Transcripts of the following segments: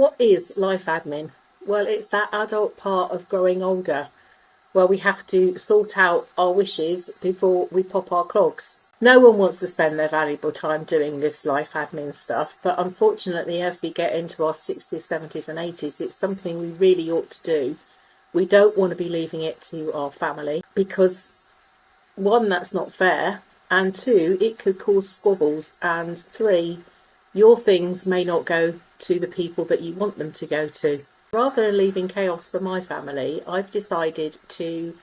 What is life admin? Well, it's that adult part of growing older where we have to sort out our wishes before we pop our clogs. No one wants to spend their valuable time doing this life admin stuff, but unfortunately as we get into our 60s, 70s and 80s, it's something we really ought to do. We don't want to be leaving it to our family because, one, that's not fair, and two, it could cause squabbles, and three, your things may not go to the people that you want them to go to. Rather than leaving chaos for my family, I've decided to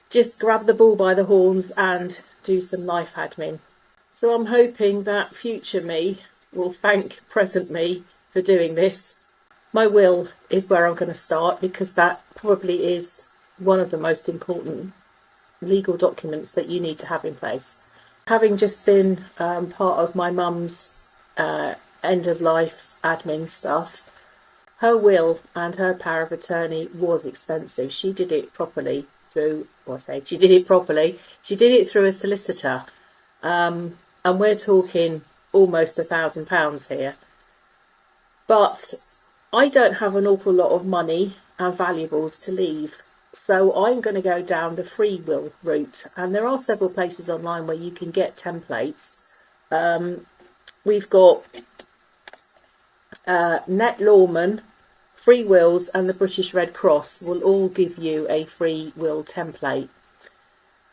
just grab the bull by the horns and do some life admin. So I'm hoping that future me will thank present me for doing this. My will is where I'm going to start because that probably is one of the most important legal documents that you need to have in place. Having just been part of my mum's end of life admin stuff, her will and her power of attorney was expensive. She did it properly through, she did it through a solicitor, and we're talking almost £1,000 here. But I don't have an awful lot of money and valuables to leave, so I'm going to go down the free will route, and there are several places online where you can get templates. We've got Net Lawman, Free Wills and the British Red Cross will all give you a free will template.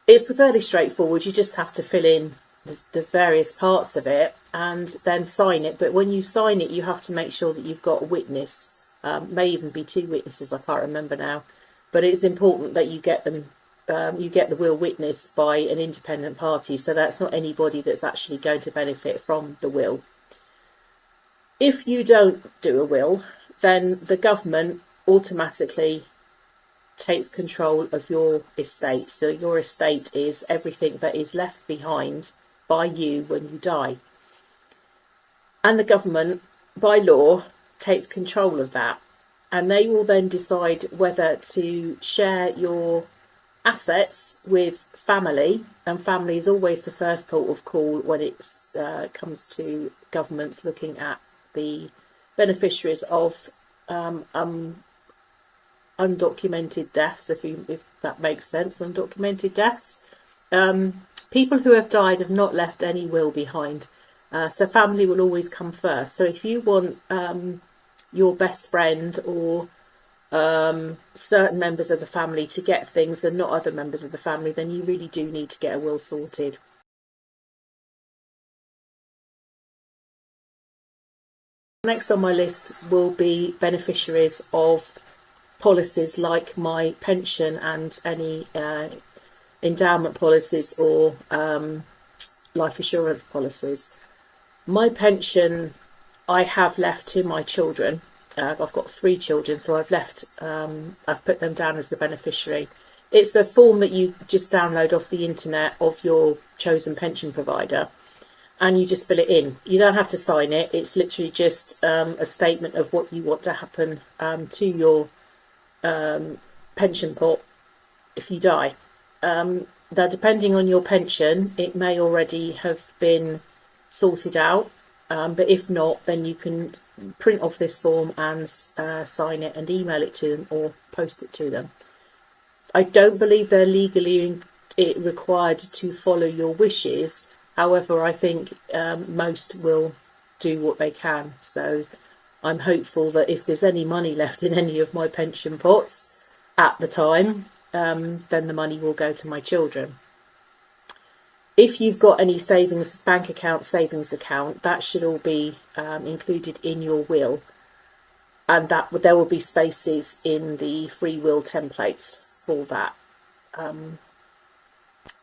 It's fairly straightforward. You just have to fill in the various parts of it and then sign it. But when you sign it, you have to make sure that you've got a witness. May even be two witnesses, I can't remember now. But it's important that you get them. You get the will witnessed by an independent party, so that's not anybody that's actually going to benefit from the will. If you don't do a will, then the government automatically takes control of your estate. So your estate is everything that is left behind by you when you die. And the government, by law, takes control of that. And they will then decide whether to share your assets with family, and family is always the first port of call when it comes to governments looking at the beneficiaries of undocumented deaths, if that makes sense. Undocumented deaths, people who have died have not left any will behind, so family will always come first. So if you want your best friend or certain members of the family to get things and not other members of the family, then you really do need to get a will sorted. Next on my list will be beneficiaries of policies like my pension and any endowment policies or life assurance policies. My pension I have left to my children. I've got 3 children, so I've put them down as the beneficiary. It's a form that you just download off the internet of your chosen pension provider, and you just fill it in. You don't have to sign it. It's literally just a statement of what you want to happen to your pension pot if you die. Now, depending on your pension, it may already have been sorted out. But if not, then you can print off this form and sign it and email it to them or post it to them. I don't believe they're legally required to follow your wishes. However, I think most will do what they can. So I'm hopeful that if there's any money left in any of my pension pots at the time, then the money will go to my children. If you've got any savings, bank account, savings account, that should all be included in your will, and that there will be spaces in the free will templates for that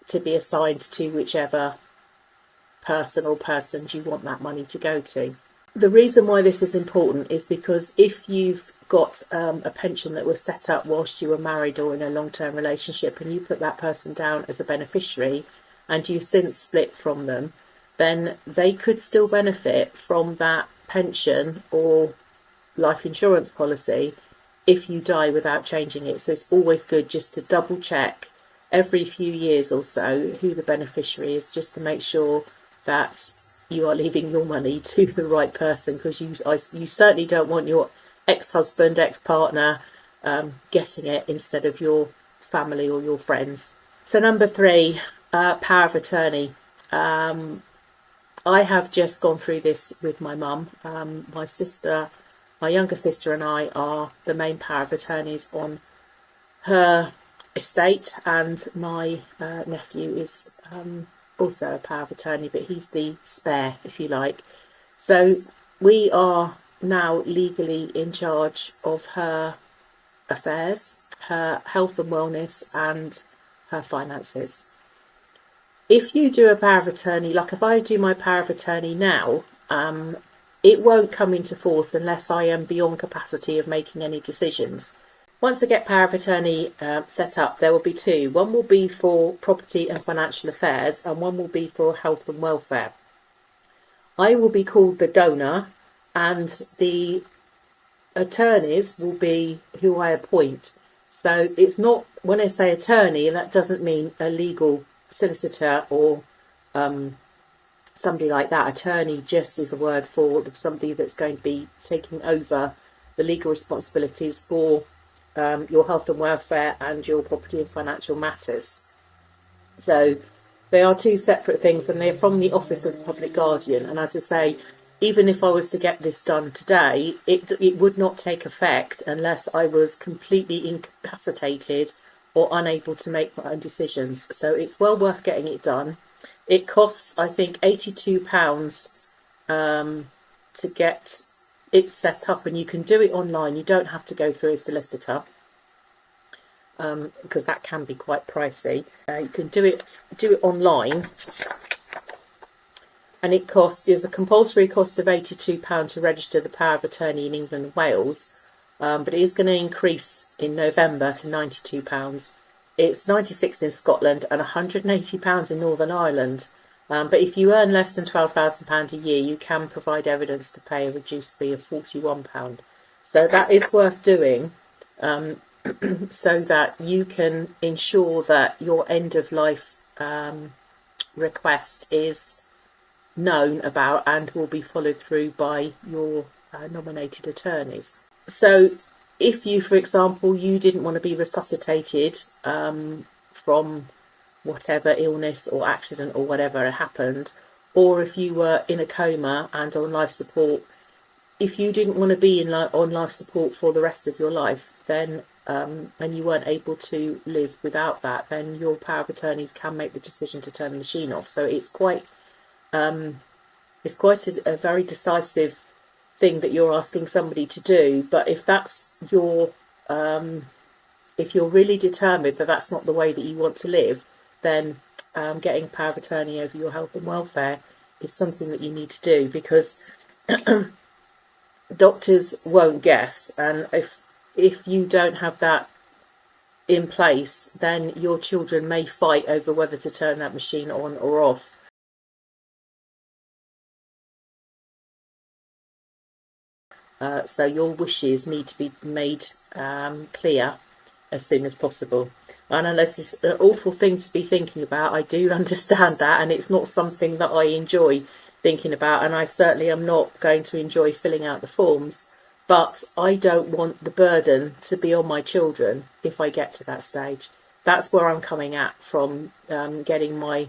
to be assigned to whichever person or persons you want that money to go to. The reason why this is important is because if you've got a pension that was set up whilst you were married or in a long-term relationship and you put that person down as a beneficiary, and you've since split from them, then they could still benefit from that pension or life insurance policy if you die without changing it. So it's always good just to double check every few years or so who the beneficiary is, just to make sure that you are leaving your money to the right person, because you certainly don't want your ex-husband, ex-partner getting it instead of your family or your friends. So number 3, power of attorney. I have just gone through this with my mum. My younger sister and I are the main power of attorneys on her estate, and my nephew is also a power of attorney, but he's the spare, if you like. So we are now legally in charge of her affairs, her health and wellness, and her finances. If you do a power of attorney, like if I do my power of attorney now, it won't come into force unless I am beyond capacity of making any decisions. Once I get power of attorney set up, there will be 2. One will be for property and financial affairs, and one will be for health and welfare. I will be called the donor, and the attorneys will be who I appoint. So it's not, when I say attorney, that doesn't mean a legal solicitor or somebody like that. Attorney just is a word for somebody that's going to be taking over the legal responsibilities for your health and welfare and your property and financial matters. So they are 2 separate things, and they're from the Office of the Public Guardian. And as I say, even if I was to get this done today, it would not take effect unless I was completely incapacitated or unable to make my own decisions. So it's well worth getting it done. It costs, I think, £82 to get it set up, and you can do it online. You don't have to go through a solicitor, because that can be quite pricey. You can do it online, and it costs, there's a compulsory cost of £82 to register the power of attorney in England and Wales, but it is going to increase in November to £92. It's £96 in Scotland and £180 in Northern Ireland. But if you earn less than £12,000 a year, you can provide evidence to pay a reduced fee of £41. So that is worth doing, so that you can ensure that your end of life request is known about and will be followed through by your nominated attorneys. So if you, for example, you didn't want to be resuscitated from whatever illness or accident or whatever happened, or if you were in a coma and on life support, if you didn't want to be on life support for the rest of your life, then and you weren't able to live without that, then your power of attorneys can make the decision to turn the machine off. So it's quite a very decisive thing that you're asking somebody to do. But if that's your if you're really determined that that's not the way that you want to live, then getting power of attorney over your health and welfare is something that you need to do, because doctors won't guess, and if you don't have that in place, then your children may fight over whether to turn that machine on or off. So your wishes need to be made clear as soon as possible. I know this is an awful thing to be thinking about. I do understand that, and it's not something that I enjoy thinking about, and I certainly am not going to enjoy filling out the forms, but I don't want the burden to be on my children if I get to that stage. That's where I'm coming at from, getting my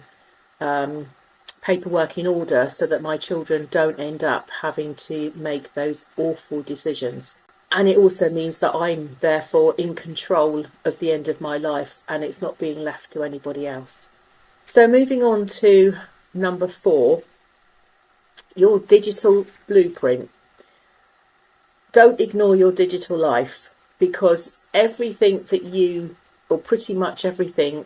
paperwork in order so that my children don't end up having to make those awful decisions. And it also means that I'm therefore in control of the end of my life, and it's not being left to anybody else. So moving on to number 4, your digital blueprint. Don't ignore your digital life, because everything that you, or pretty much everything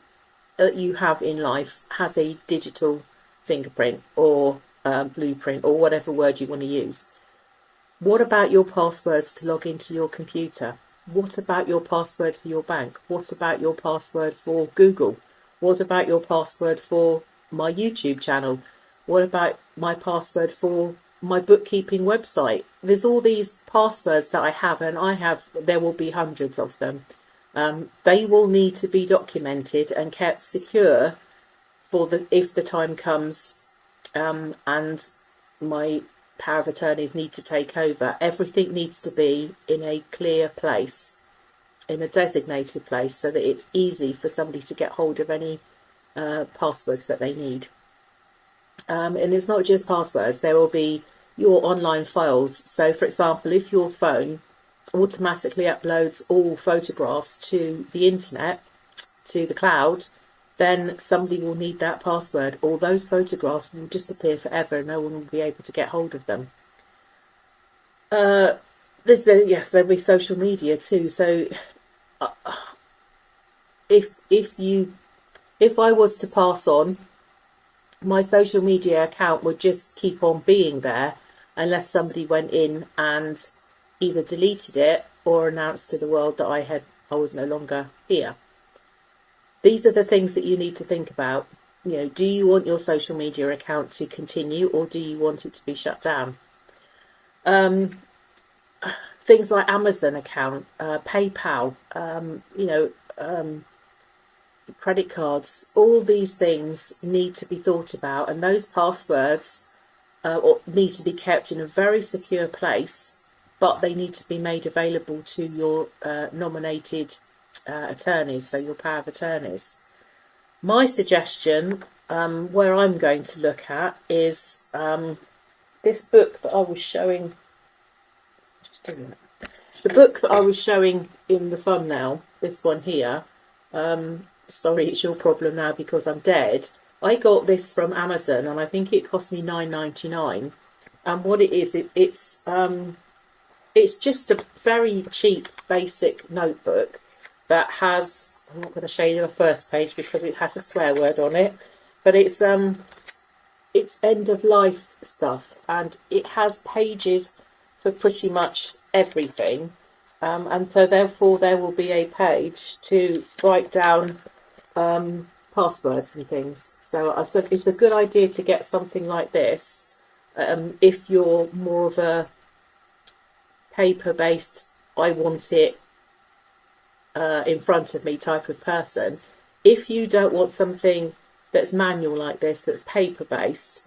that you have in life, has a digital fingerprint or blueprint, or whatever word you want to use. What about your passwords to log into your computer? What about your password for your bank? What about your password for Google? What about your password for my YouTube channel? What about my password for my bookkeeping website? There's all these passwords that I have, and there will be hundreds of them. They will need to be documented and kept secure if the time comes, and my power of attorneys need to take over. Everything needs to be in a clear place, in a designated place, so that it's easy for somebody to get hold of any passwords that they need. And it's not just passwords, there will be your online files. So for example, if your phone automatically uploads all photographs to the internet, to the cloud, then somebody will need that password, or those photographs will disappear forever and no one will be able to get hold of them. There'll be social media too. So if I was to pass on, my social media account would just keep on being there unless somebody went in and either deleted it or announced to the world that I was no longer here. These are the things that you need to think about. You know, do you want your social media account to continue, or do you want it to be shut down? Things like Amazon account, PayPal, credit cards, all these things need to be thought about, and those passwords need to be kept in a very secure place, but they need to be made available to your nominated attorneys, so your power of attorneys. My suggestion, where I'm going to look at, is this book that I was showing. Just doing it. The book that I was showing in the thumbnail, this one here. Sorry, it's your problem now because I'm dead. I got this from Amazon, and I think it cost me $9.99. And what it is, it's just a very cheap, basic notebook that has, I'm not going to show you the first page because it has a swear word on it, but it's end of life stuff, and it has pages for pretty much everything, and so therefore there will be a page to write down passwords and things. So it's a good idea to get something like this if you're more of a paper-based, I want it in front of me type of person. If you don't want something that's manual like this, that's paper-based,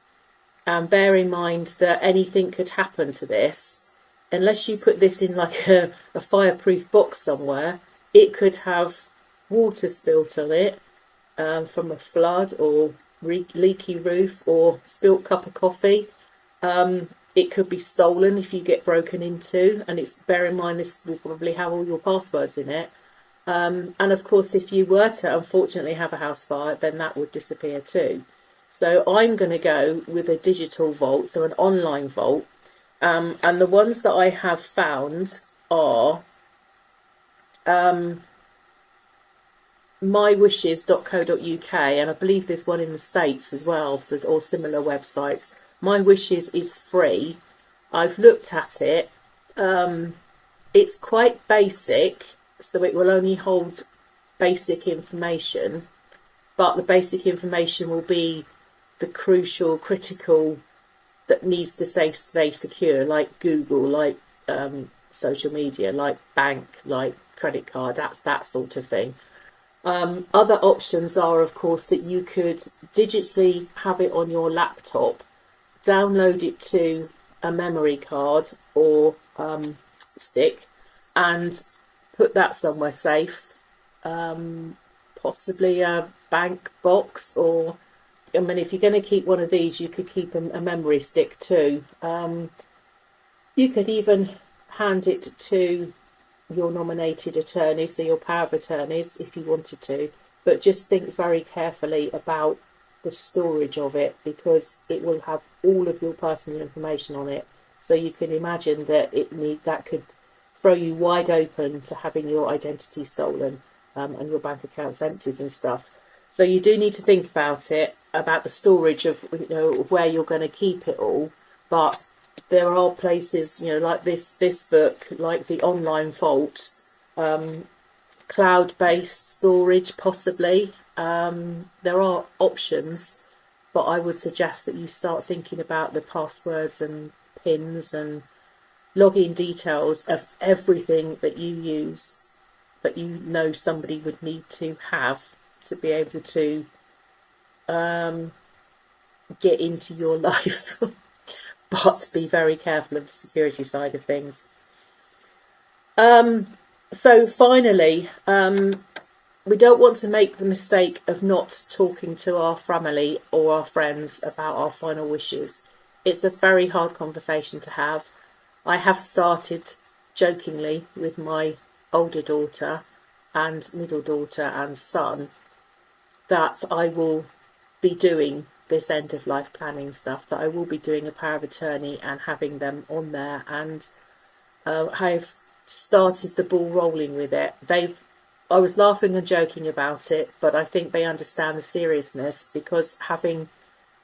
bear in mind that anything could happen to this. Unless you put this in like a fireproof box somewhere, it could have water spilt on it from a flood, or leaky roof, or spilt cup of coffee. It could be stolen if you get broken into, and bear in mind this will probably have all your passwords in it. And of course, if you were to unfortunately have a house fire, then that would disappear too. So I'm going to go with a digital vault, so an online vault. And the ones that I have found are mywishes.co.uk, and I believe there's one in the States as well, so or similar websites. My Wishes is free. I've looked at it. It's quite basic, so it will only hold basic information, but the basic information will be the crucial, critical, that needs to stay secure, like Google, like social media, like bank, like credit card, that's that sort of thing. Other options are, of course, that you could digitally have it on your laptop, download it to a memory card or stick, and put that somewhere safe, possibly a bank box, or I mean, if you're going to keep one of these, you could keep a memory stick too. You could even hand it to your nominated attorney, so your power of attorneys, if you wanted to, but just think very carefully about the storage of it, because it will have all of your personal information on it. So you can imagine that that could throw you wide open to having your identity stolen, and your bank accounts emptied and stuff. So you do need to think about it, about the storage of, where you're going to keep it all. But there are places, like this book, like the online vault, cloud-based storage possibly. There are options, but I would suggest that you start thinking about the passwords and pins and login details of everything that you use, that somebody would need to have to be able to get into your life. but be very careful of the security side of things. So finally, we don't want to make the mistake of not talking to our family or our friends about our final wishes. It's a very hard conversation to have. I have started jokingly with my older daughter and middle daughter and son that I will be doing this end of life planning stuff, that I will be doing a power of attorney and having them on there, and I've started the ball rolling with it. I was laughing and joking about it, but I think they understand the seriousness, because having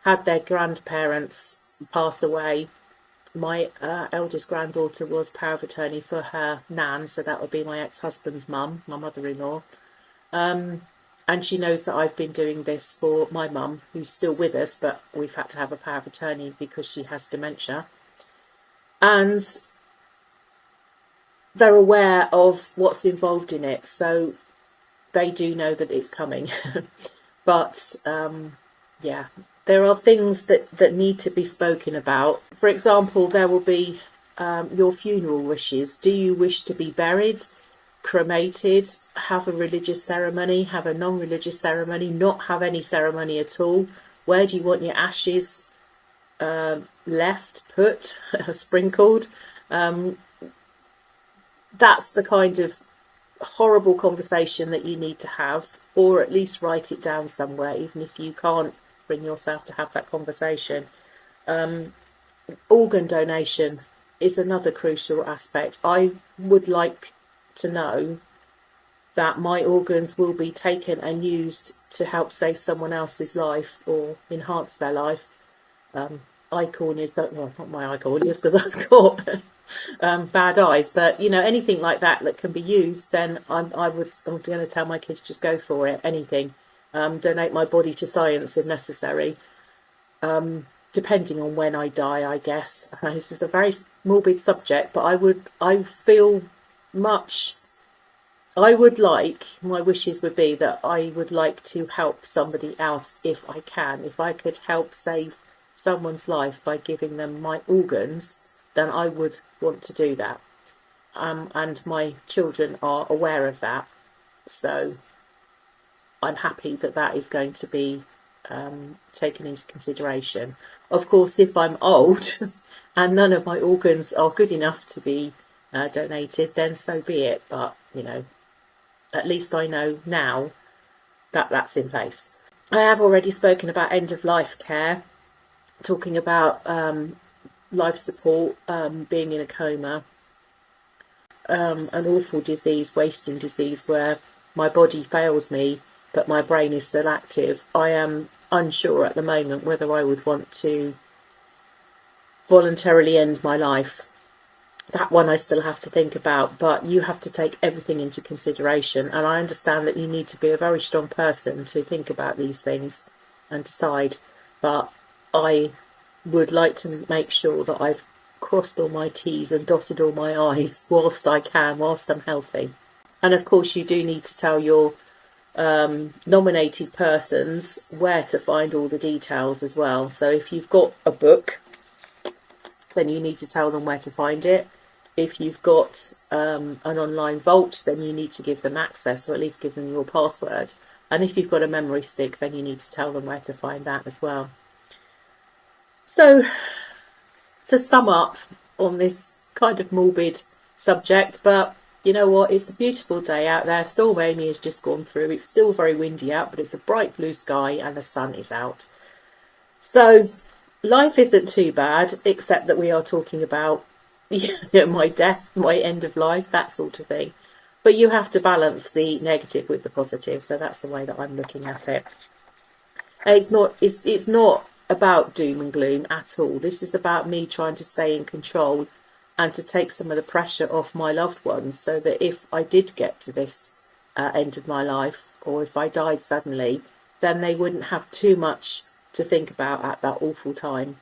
had their grandparents pass away, my eldest granddaughter was power of attorney for her nan, so that would be my ex-husband's mum, my mother-in-law. And she knows that I've been doing this for my mum, who's still with us, but we've had to have a power of attorney because she has dementia. And they're aware of what's involved in it, so they do know that it's coming. But yeah, there are things that need to be spoken about. For example, there will be your funeral wishes. Do you wish to be buried, cremated, have a religious ceremony, have a non-religious ceremony, not have any ceremony at all? Where do you want your ashes left, put, sprinkled? That's the kind of horrible conversation that you need to have, or at least write it down somewhere, even if you can't bring yourself to have that conversation. Organ donation is another crucial aspect. I would like to know that my organs will be taken and used to help save someone else's life or enhance their life. Icorn is that, well, not my icorn, just because I've got bad eyes, but you know, anything like that can be used, then I'm going to tell my kids, just go for it. Anything. Donate my body to science if necessary, depending on when I die, I guess. This is a very morbid subject, but my wishes would be that I would like to help somebody else if I can. If I could help save someone's life by giving them my organs, then I would want to do that. And my children are aware of that. So I'm happy that that is going to be taken into consideration. Of course, if I'm old and none of my organs are good enough to be donated, then so be it. But, you know, at least I know now that that's in place. I have already spoken about end-of-life care, talking about life support, being in a coma, an awful disease, wasting disease, where my body fails me but my brain is still active. I am unsure at the moment whether I would want to voluntarily end my life. That one I still have to think about, but you have to take everything into consideration, and I understand that you need to be a very strong person to think about these things and decide, but I would like to make sure that I've crossed all my T's and dotted all my I's whilst I can, whilst I'm healthy. And of course you do need to tell your nominated persons where to find all the details as well. So if you've got a book, then you need to tell them where to find it. If you've got an online vault, then you need to give them access, or at least give them your password. And if you've got a memory stick, then you need to tell them where to find that as well. So to sum up on this kind of morbid subject, but you know what, it's a beautiful day out there. Storm Amy has just gone through. It's still very windy out, but it's a bright blue sky and the sun is out. So life isn't too bad, except that we are talking about my death, my end of life, that sort of thing. But you have to balance the negative with the positive, so that's the way that I'm looking at it. It's not about doom and gloom at all. This is about me trying to stay in control and to take some of the pressure off my loved ones, so that if I did get to this end of my life, or if I died suddenly, then they wouldn't have too much to think about at that awful time.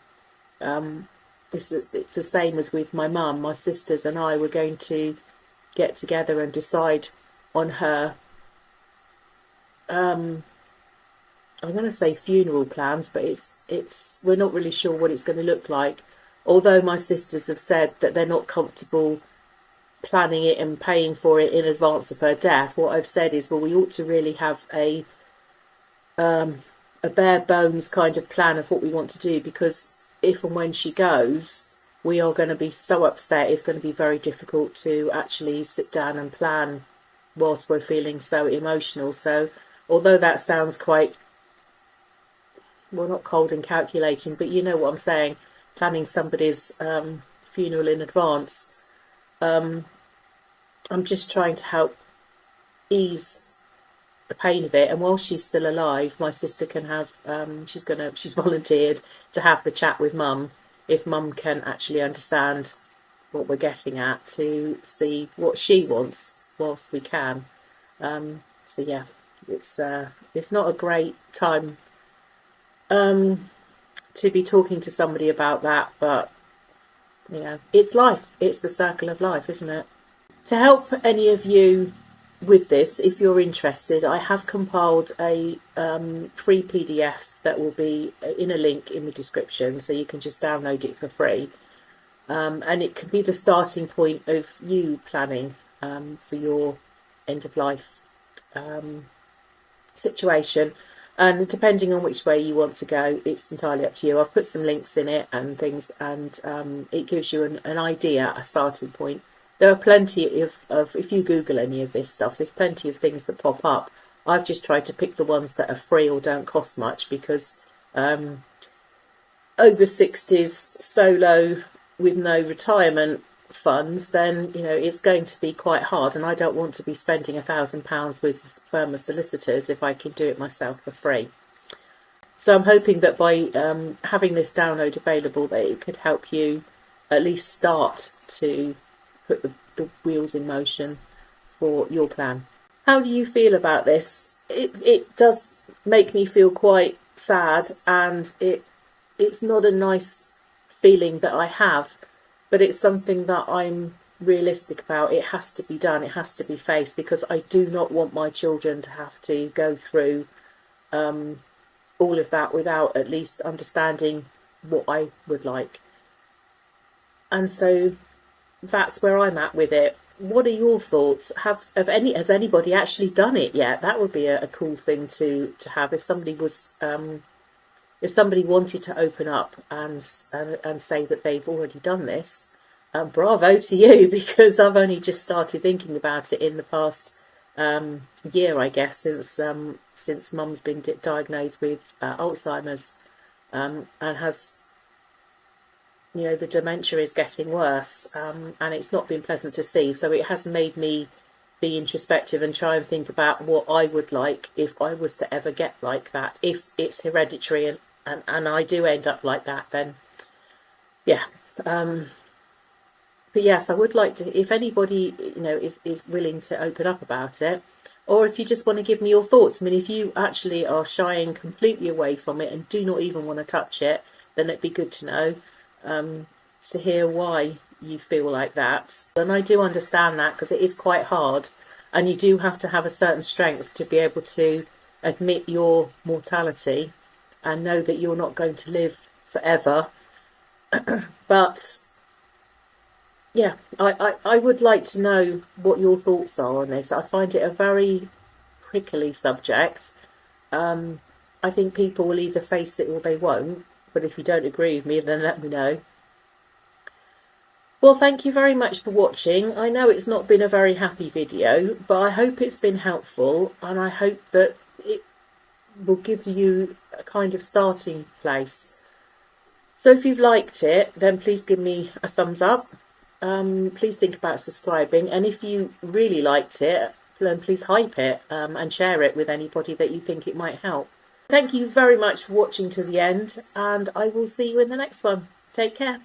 It's the same as with my mum. My sisters and I were going to get together and decide on her, I'm going to say funeral plans, but we're not really sure what it's going to look like. although my sisters have said that they're not comfortable planning it and paying for it in advance of her death, what I've said is, well, we ought to really have a bare bones kind of plan of what we want to do, because if and when she goes, we are going to be so upset. It's going to be very difficult to actually sit down and plan whilst we're feeling so emotional. So although that sounds quite, well, not cold and calculating, but you know what I'm saying, planning somebody's funeral in advance, I'm just trying to help ease the pain of it. And while she's still alive, my sister can have she's volunteered to have the chat with Mum, if Mum can actually understand what we're getting at, to see what she wants whilst we can. So yeah, it's not a great time to be talking to somebody about that, but you know, it's life. It's the circle of life, isn't it? To help any of you with this, if you're interested, I have compiled a free PDF that will be in a link in the description, so you can just download it for free. And it can be the starting point of you planning for your end of life situation. And depending on which way you want to go, it's entirely up to you. I've put some links in it and things, and it gives you an idea, a starting point. There are plenty of, if you Google any of this stuff, there's plenty of things that pop up. I've just tried to pick the ones that are free or don't cost much, because over 60s solo with no retirement funds, then you know it's going to be quite hard, and I don't want to be spending £1,000 with firm of solicitors if I can do it myself for free. So I'm hoping that by having this download available, that it could help you at least start to put the wheels in motion for your plan. How do you feel about this? It does make me feel quite sad, and it's not a nice feeling that I have, but it's something that I'm realistic about. It has to be done. It has to be faced, because I do not want my children to have to go through all of that without at least understanding what I would like. And so that's where I'm at with it. What are your thoughts? Has anybody actually done it yet? That would be a cool thing to have. If somebody was if somebody wanted to open up and say that they've already done this, bravo to you, because I've only just started thinking about it in the past year, I guess, since Mum's been diagnosed with Alzheimer's, and has, you know, the dementia is getting worse, and it's not been pleasant to see. So it has made me be introspective and try and think about what I would like if I was to ever get like that. If it's hereditary and I do end up like that, then yeah. But yes, I would like to, if anybody, you know, is willing to open up about it, or if you just want to give me your thoughts. I mean, if you actually are shying completely away from it and do not even want to touch it, then it'd be good to know, to hear why you feel like that. And I do understand that, because it is quite hard, and you do have to have a certain strength to be able to admit your mortality and know that you're not going to live forever. But yeah, I would like to know what your thoughts are on this. I find it a very prickly subject. I think people will either face it or they won't, but if you don't agree with me, then let me know. Well, thank you very much for watching. I know it's not been a very happy video, but I hope it's been helpful, and I hope that it will give you a kind of starting place. So if you've liked it, then please give me a thumbs up. Please think about subscribing, and if you really liked it, then please hype it and share it with anybody that you think it might help. Thank you very much for watching to the end, and I will see you in the next one. Take care.